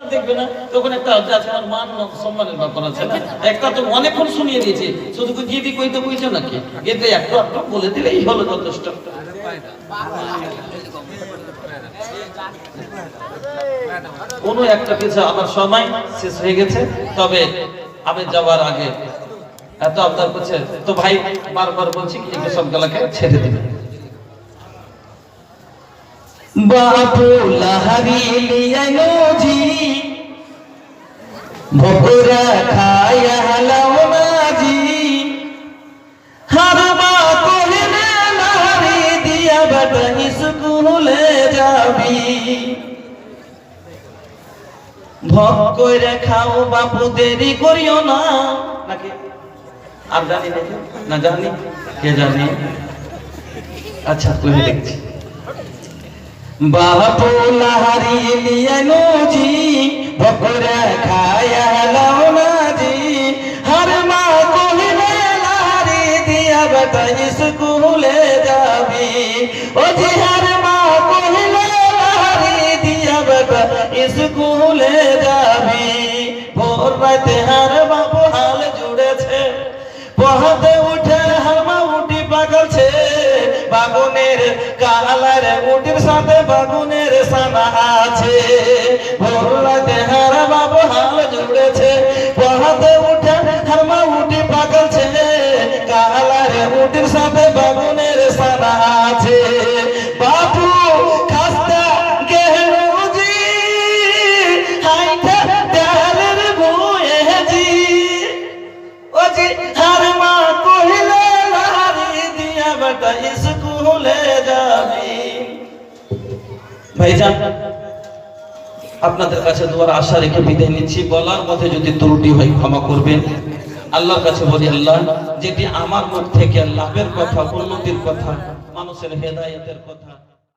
দেখবে না তখন একটা আছে আমার মান সম্মানের ব্যাপার আছে না, একটা তো অনেকক্ষণ শুনিয়ে দিয়েছে, শুধু জিবি কইতে কইছো নাকি, এতে একটু একটু বলে দিলেই হলো যথেষ্ট। কোনো একটা কিছু আমার সময় শেষ হয়ে গেছে, তবে আমি যাওয়ার আগে এত আবদার করছে তো ভাই বারবার বলছি কি সব গলাকে ছেড়ে দিবে। बापू लहरी लियनो जी भोकरा खाया हलवना जी हर बात ने लहरी दिया बता स्कूल जाबी भोग করে খাও বাপু দেরি করিও না নাকি আর জানি না জানি কে জানি আচ্ছা তুই দেখছি बापू लहरी लियनो जी भोकरा खाया लवना जी हर माँ को लहरी दिया बता स्कूल जाबी ओ जी हर माँ को लहरी दिया बता स्कूल जाबी भोर रात हर बापू हाल जुड़े छे पढ़ते उठे हर माँ उठी पागल छे বাগুনের কালার উটির সাথে বাগুনের সানা আছে ভোর রাতে হার বাবু হাল জুড়েছে পড়াতে উঠে হার মা উটি পাগল ছে কালার উটির সাথে বাগুনের সানা আছে বাবু খাস্তা গেহলু জি হাইটা ডালের বয়ে জি ও জি হার মা কহিলে লারি দিয়া বেটা স্কুলে যাবি। ভাইজান আপনাদের কাছে দুয়ার আশা রেখে বিদায় নিচ্ছি, বলার মধ্যে যদি ত্রুটি হয় ক্ষমা করবেন। আল্লাহর কাছে বলি আল্লাহ যেটি আমার মুখ থেকে লাভের কথা, উন্নতির কথা, মানুষের হেদায়েতের কথা